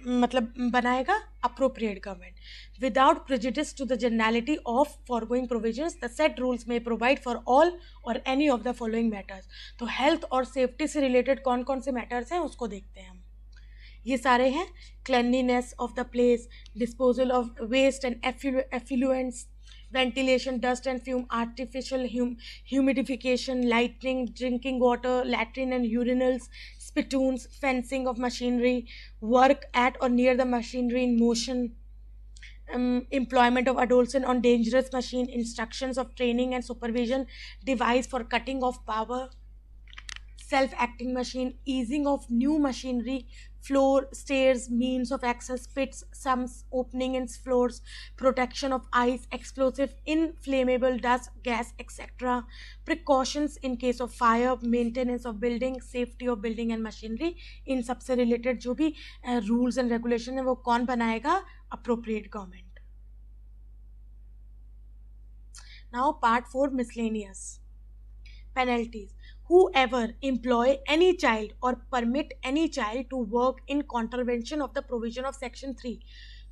S1: मतलब बनाएगा, appropriate government. Without prejudice to the generality of foregoing provisions the said rules में प्रोवाइड फॉर ऑल और any of the following matters. तो हेल्थ और सेफ्टी से रिलेटेड कौन कौन से मैटर्स हैं उसको देखते हैं हम। ये सारे हैं, cleanliness of the place, disposal of waste and effluents, ventilation, dust and fume, artificial humidification, lighting, drinking water, latrine and urinals, spittoons, fencing of machinery, work at or near the machinery in motion, employment of adolescent on dangerous machine, instructions of training and supervision, device for cutting of power, self-acting machine, easing of new machinery, floor, stairs, means of access, pits, sumps, opening in floors, protection of ice, explosive, inflammable, dust, gas, etc., precautions in case of fire, maintenance of building, safety of building and machinery. इन सबसे रिलेटेड जो भी रूल्स एंड रेगुलेशन है वो कौन बनाएगा? Appropriate government. Now part 4, miscellaneous. Penalties. Whoever employ any child or permit any child to work in contravention of the provision of section 3,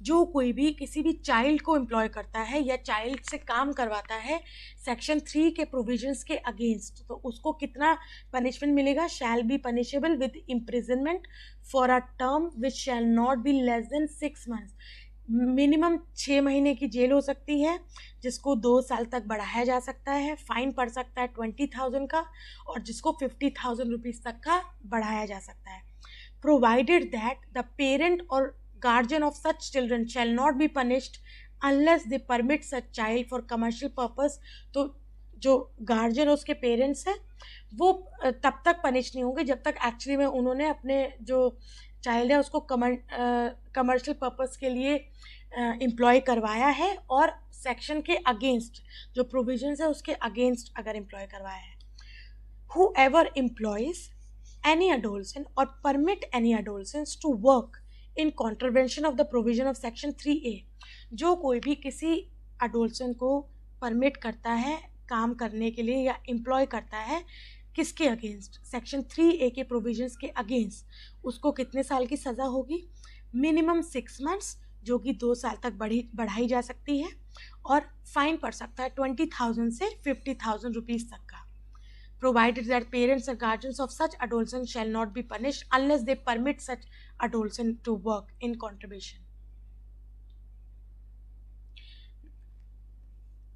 S1: जो कोई भी किसी भी चाइल्ड को एम्प्लॉय करता है या चाइल्ड से काम करवाता है सेक्शन 3 के प्रोविजंस के अगेंस्ट, तो उसको कितना पनिशमेंट मिलेगा? Shall be punishable with imprisonment for a term which shell not be less than 6 months. Minimum 6 महीने की जेल हो सकती है, जिसको 2 साल तक बढ़ाया जा सकता है. फाइन पड़ सकता है 20,000 का, और जिसको 50,000 रुपीज़ तक का बढ़ाया जा सकता है. प्रोवाइडेड दैट द पेरेंट और guardian of such children shell not be punished unless they permit such child for commercial purpose. तो जो गार्जियन उसके पेरेंट्स हैं वो तब तक पनिश नहीं होंगे जब तक एक्चुअली में उन्होंने अपने जो चाइल्ड है उसको कमर्शियल पर्पस के लिए एम्प्लॉय करवाया है, और सेक्शन के अगेंस्ट जो प्रोविजंस है उसके अगेंस्ट अगर एम्प्लॉय करवाया है. Whoever employs any adolescent or permit any adolescents to work in contravention of the provision of section 3A, जो कोई भी किसी adolescent को परमिट करता है काम करने के लिए या एम्प्लॉय करता है किसके अगेंस्ट? सेक्शन 3A के प्रोविजंस के अगेंस्ट, उसको कितने साल की सज़ा होगी? मिनिमम 6 मंथ्स, जो कि 2 साल तक बढ़ाई जा सकती है, और फाइन पड़ सकता है 20,000 से 50,000 रुपीज़ तक का. Provided that parents or guardians of such adolescent shall not be punished unless they permit such adolescent to work in contravention.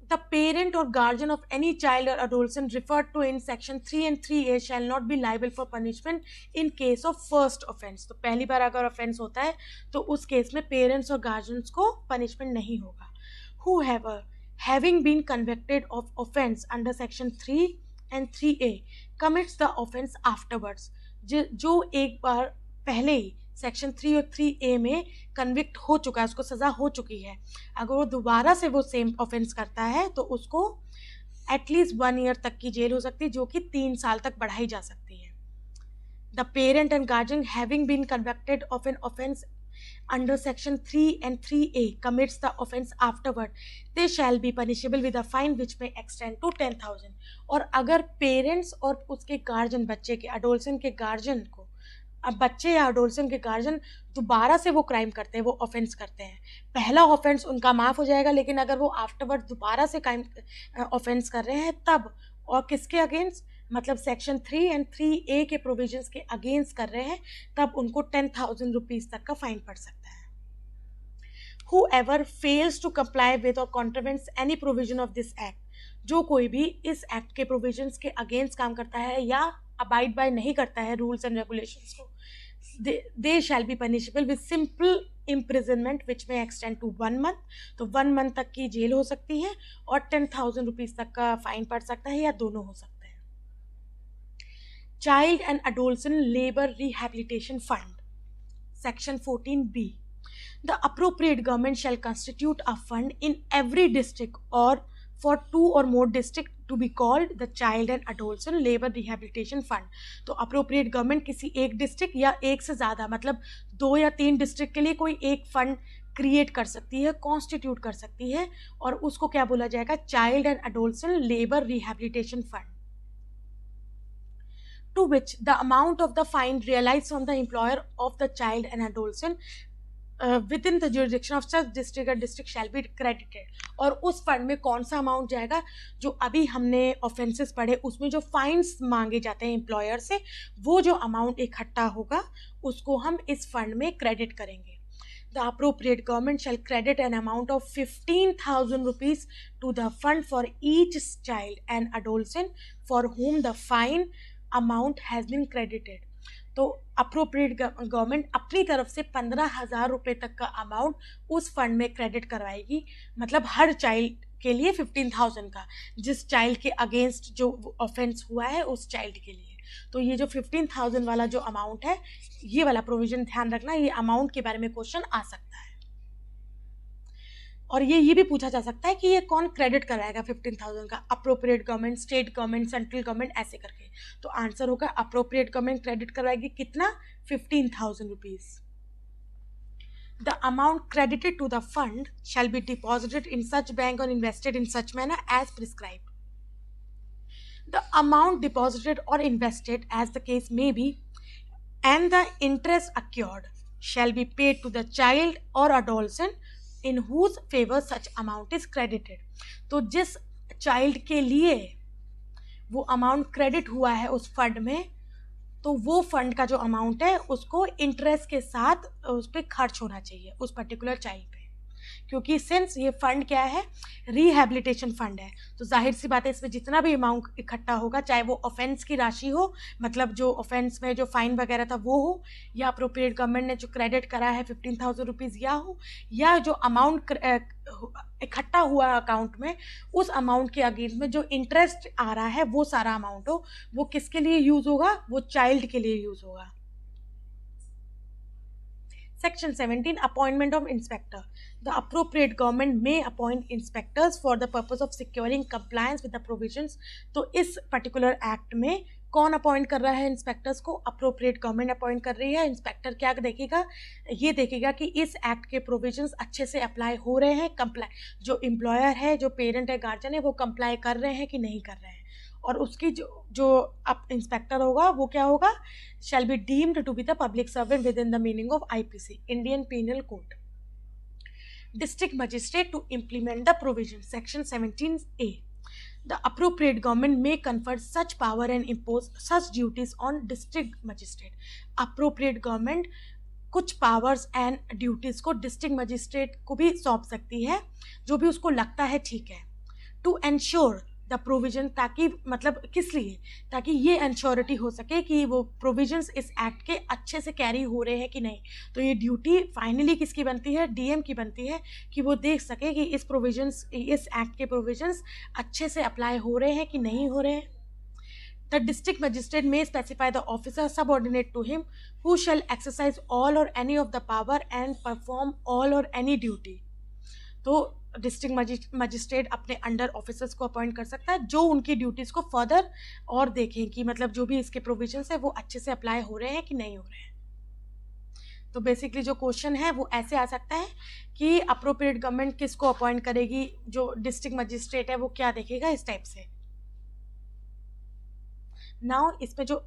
S1: The parent or guardian of any child or adolescent referred to in section 3 and 3A shall not be liable for punishment in case of first offence. तो पहली बार अगर offence होता है तो उस केस में parents और guardians को punishment नहीं होगा. Whoever having been convicted of offence under section 3 and 3A commits the offence afterwards, जो एक बार पहले ही सेक्शन 3 और 3A में कन्विक्ट हो चुका है, उसको सज़ा हो चुकी है, अगर वो दोबारा से वो सेम ऑफेंस करता है तो उसको एटलीस्ट 1 ईयर तक की जेल हो सकती है, जो कि 3 साल तक बढ़ाई जा सकती है. The parent and guardian having been convicted of an offence under section 3 and 3A commits the offence afterward, they shall be punishable with a fine which may extend to 10,000. और अगर पेरेंट्स और उसके गार्जियन, बच्चे के अडोलसेंट के गार्जियन को, अब बच्चे या अडोलसेंट के गार्जियन दोबारा से वो क्राइम करते हैं, वो ऑफेंस करते हैं, पहला ऑफेंस उनका माफ़ हो जाएगा, लेकिन अगर वो आफ्टरवर्ड दोबारा से क्राइम ऑफेंस कर रहे हैं तब, और किसके अगेंस्ट, मतलब सेक्शन 3 एंड 3A के प्रोविजंस के अगेंस्ट कर रहे हैं, तब उनको 10,000 रुपीज़ तक का फाइन पड़ सकता है. Whoever fails to comply with or contravenes any provision of this act, जो कोई भी इस एक्ट के प्रोविजंस के अगेंस्ट काम करता है या अबाइड बाय नहीं करता है रूल्स एंड रेगुलेशंस को, they shall be punishable with simple imprisonment which may extend to 1 month. तो 1 मंथ तक की जेल हो सकती है और 10,000 रुपीज़ तक का फाइन पड़ सकता है, या दोनों हो सकते हैं. Child and Adolescent Labor Rehabilitation Fund, Section 14B. The appropriate government shall constitute a fund in every district or for 2 or more districts to be called the Child and Adolescent Labor Rehabilitation Fund. तो appropriate government किसी एक डिस्ट्रिक्ट या एक से ज़्यादा, मतलब 2 या 3 डिस्ट्रिक्ट के लिए कोई एक फंड क्रिएट कर सकती है, कॉन्स्टिट्यूट कर सकती है, और उसको क्या बोला जाएगा? Child and adolescent labour rehabilitation fund. To which the amount of the fine realized from the employer of the child and adolescent within the jurisdiction of such district or district shall be credited. और उस फंड में कौन सा अमाउंट जाएगा? जो अभी हमने ऑफेंसेस पढ़े उसमें जो फाइन्स मांगे जाते हैं एम्प्लॉयर से, वो जो अमाउंट इकट्ठा होगा उसको हम इस फंड में क्रेडिट करेंगे. The appropriate government shall credit an amount of 15,000 rupees to the fund for each child and adolescent for whom the fine amount has been credited. तो अप्रोप्रिएट गवर्नमेंट अपनी तरफ से 15,000 रुपये तक का अमाउंट उस फंड में क्रेडिट करवाएगी, मतलब हर चाइल्ड के लिए 15,000 का, जिस चाइल्ड के अगेंस्ट जो ऑफेंस हुआ है उस चाइल्ड के लिए। तो ये जो 15,000 वाला जो अमाउंट है, ये वाला प्रोविजन ध्यान रखना, ये अमाउंट के बारे में क्वेश्चन आ सकता है। और ये भी पूछा जा सकता है कि ये कौन क्रेडिट कराएगा 15,000 का, appropriate government, state government, central government, ऐसे करके। तो आंसर होगा अप्रोप्रिएट गवर्नमेंट क्रेडिट करवाएगी कितना, 15,000 rupees. The amount credited to the fund shall be deposited in such bank or invested in such manner as prescribed. The amount deposited or invested as the case may be, and the interest accrued shall be paid to the child or adolescent in whose favor such amount is credited. तो जिस चाइल्ड के लिए वो अमाउंट क्रेडिट हुआ है उस फंड में, तो वो फंड का जो अमाउंट है उसको इंटरेस्ट के साथ उस पर खर्च होना चाहिए उस पर्टिकुलर चाइल्ड पे, क्योंकि सिंस ये फंड क्या है, रिहेबिलिटेशन फंड है, तो जाहिर सी बात है इसमें जितना भी अमाउंट इकट्ठा होगा, चाहे वो ऑफेंस की राशि हो, मतलब जो ऑफेंस में जो फाइन वगैरह था वो हो, या अप्रोप्रिएट गवर्नमेंट ने जो क्रेडिट करा है 15,000 रुपीज़ या हो, या जो अमाउंट इकट्ठा हुआ अकाउंट में, उस अमाउंट के अगेंस्ट में जो इंटरेस्ट आ रहा है वो सारा अमाउंट हो, वो किसके लिए यूज़ होगा, वो चाइल्ड के लिए यूज़ होगा। Section 17, appointment of inspector. The appropriate government may appoint inspectors for the purpose of securing compliance with the provisions. तो इस particular act में कौन अपॉइंट कर रहा है इंस्पेक्टर्स को, अप्रोप्रिएट गवर्नमेंट अपॉइंट कर रही है। इंस्पेक्टर क्या देखेगा, ये देखेगा कि इस एक्ट के प्रोविजंस अच्छे से अप्लाई हो रहे हैं, कंप्लाई जो एम्प्लॉयर है, जो पेरेंट है, गार्जियन है, वो कंप्लाई कर रहे हैं कि नहीं कर रहे हैं। और उसकी जो अब इंस्पेक्टर होगा वो क्या होगा, shall be deemed to be the public servant within the meaning of IPC, Indian Penal Code. District magistrate to implement the provision, section 17A. The appropriate government may confer such power and impose such duties on district magistrate. Appropriate government कुछ पावर्स एंड ड्यूटीज को डिस्ट्रिक्ट मजिस्ट्रेट को भी सौंप सकती है, जो भी उसको लगता है ठीक है, टू एंश्योर द प्रोविजन, ताकि मतलब किस लिए, ताकि ये एंश्योरिटी हो सके कि वो प्रोविजंस इस एक्ट के अच्छे से कैरी हो रहे हैं कि नहीं। तो ये ड्यूटी फाइनली किसकी बनती है, DM की बनती है, कि वो देख सके कि इस एक्ट के प्रोविजंस अच्छे से अप्लाई हो रहे हैं कि नहीं हो रहे हैं। The district magistrate may specify the officer subordinate to him who shall exercise all or any of the power and perform all or any duty. तो डिस्ट्रिक्ट मजिस्ट्रेट अपने अंडर ऑफिसर्स को अपॉइंट कर सकता है जो उनकी ड्यूटीज़ को फर्दर और देखें कि मतलब जो भी इसके प्रोविजंस है वो अच्छे से अप्लाई हो रहे हैं कि नहीं हो रहे हैं। तो बेसिकली जो क्वेश्चन है वो ऐसे आ सकता है कि अप्रोप्रिएट गवर्नमेंट किसको अपॉइंट करेगी, जो डिस्ट्रिक्ट मजिस्ट्रेट है वो क्या देखेगा, इस टाइप से। नाउ इसमें जो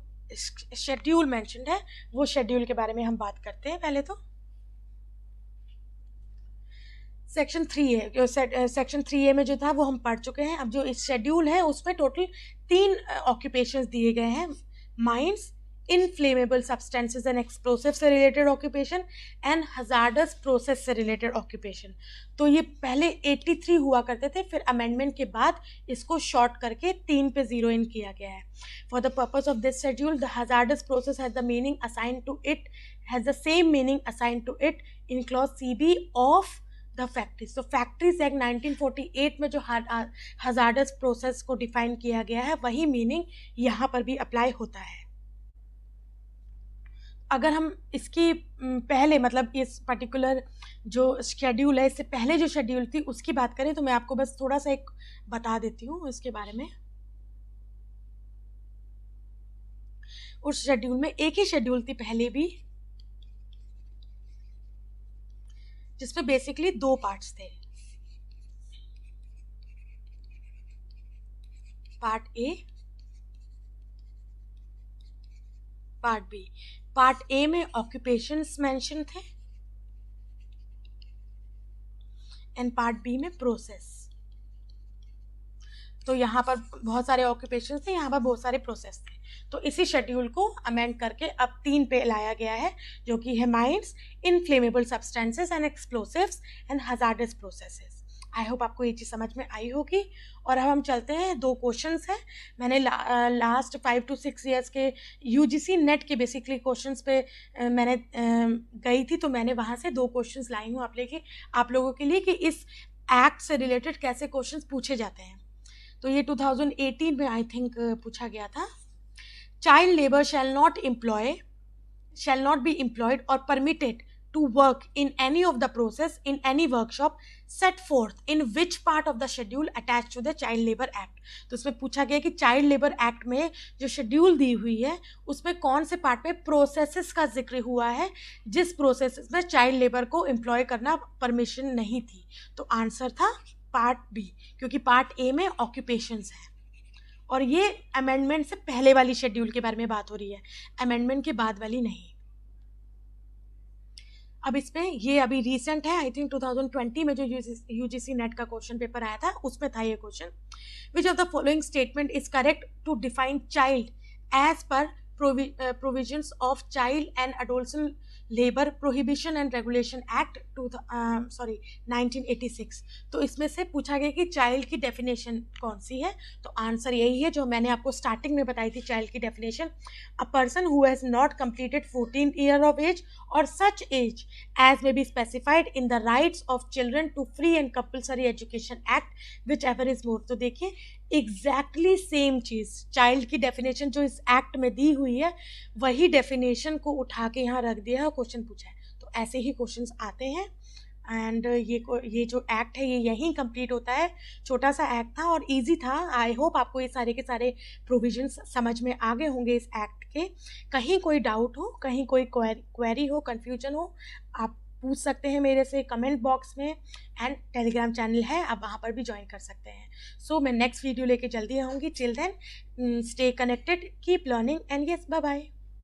S1: शेड्यूल मेंशन्ड है वो शेड्यूल के बारे में हम बात करते हैं। पहले तो सेक्शन 3A में जो था वो हम पढ़ चुके हैं। अब जो इस शेड्यूल है उसमें टोटल 3 ऑक्यूपेशंस दिए गए हैं, mines, inflammable substances and explosive से related occupation and hazardous process से रिलेटेड ऑक्यूपेशन। तो ये पहले 83 हुआ करते थे, फिर अमेंडमेंट के बाद इसको शॉर्ट करके 3 पे जीरो इन किया गया है। For the purpose of this schedule the hazardous process has the meaning assigned to it, has the same meaning assigned to it in clause CB of the factories. तो फैक्ट्रीज एक्ट 1948 में जो हजार्डस प्रोसेस को डिफाइन किया गया है वही मीनिंग यहाँ पर भी अप्लाई होता है। अगर हम इसकी पहले मतलब इस पर्टिकुलर जो शेड्यूल है, इससे पहले जो शेड्यूल थी उसकी बात करें तो मैं आपको बस थोड़ा सा एक बता देती हूँ इसके बारे में। उस शेड्यूल में एक ही शेड्यूल थी पहले भी, जिसमें बेसिकली 2 पार्ट्स थे, part A, part B। Part A में ऑक्यूपेशंस मेंशन थे एंड पार्ट B में प्रोसेस। तो यहाँ पर बहुत सारे ऑक्यूपेशन थे, यहाँ पर बहुत सारे प्रोसेस थे। तो इसी शेड्यूल को अमेंड करके अब 3 पे लाया गया है, जो कि है mines, inflammable substances and explosives and hazardous processes. I hope आपको ये चीज़ समझ में आई होगी। और अब हम चलते हैं, 2 क्वेश्चंस हैं। मैंने लास्ट 5 to 6 ईयर्स के यूजीसी नेट के बेसिकली क्वेश्चंस पे मैंने गई थी, तो मैंने वहाँ से 2 क्वेश्चंस लाई हूँ आप लोगों के लिए कि इस एक्ट से रिलेटेड कैसे क्वेश्चंस पूछे जाते हैं। तो ये 2018 में आई थिंक पूछा गया था। Child labour shall not be employed or permitted to work in any of the process in any workshop set forth in which part of the schedule attached to the child labor act। तो इसमें पूछा गया कि चाइल्ड लेबर एक्ट में जो शेड्यूल दी हुई है उसमें कौन से पार्ट में प्रोसेसेस का जिक्र हुआ है जिस प्रोसेस में चाइल्ड लेबर को एम्प्लॉय करना परमिशन नहीं थी। तो आंसर था पार्ट बी, क्योंकि पार्ट ए में ऑक्यूपेशंस है और ये अमेंडमेंट से पहले वाली शेड्यूल के बारे में बात हो रही है, अमेंडमेंट के बाद वाली नहीं। अब इसमें ये अभी रिसेंट है, आई थिंक 2020 में जो यूजीसी नेट का क्वेश्चन पेपर आया था उसमें था ये question. Which of the following statement is correct to define child age पर provisions of Child and Adolescent Labor Prohibition and Regulation Act 1986। तो इसमें से पूछा गया कि चाइल्ड की डेफिनेशन कौन सी है। तो आंसर यही है जो मैंने आपको स्टार्टिंग में बताई थी चाइल्ड की definition, a person who has not completed 14 year of age or such age as may be specified in the rights of children to free and compulsory education act whichever is more. तो देखिए एग्जैक्टली सेम चीज़, चाइल्ड की डेफिनेशन जो इस एक्ट में दी हुई है वही डेफिनेशन को उठा के यहाँ रख दिया है और क्वेश्चन पूछा है। तो ऐसे ही क्वेश्चंस आते हैं। एंड ये जो एक्ट है ये यहीं कंप्लीट होता है। छोटा सा एक्ट था और इजी था। आई होप आपको ये सारे के सारे प्रोविजंस समझ में आ गए होंगे इस एक्ट के। कहीं कोई डाउट हो, कहीं कोई क्वेरी हो, कन्फ्यूजन हो, आप पूछ सकते हैं मेरे से कमेंट बॉक्स में। एंड टेलीग्राम चैनल है, आप वहाँ पर भी ज्वाइन कर सकते हैं। सो मैं नेक्स्ट वीडियो लेके जल्दी आऊँगी। Till then stay connected, keep learning and yes, bye bye.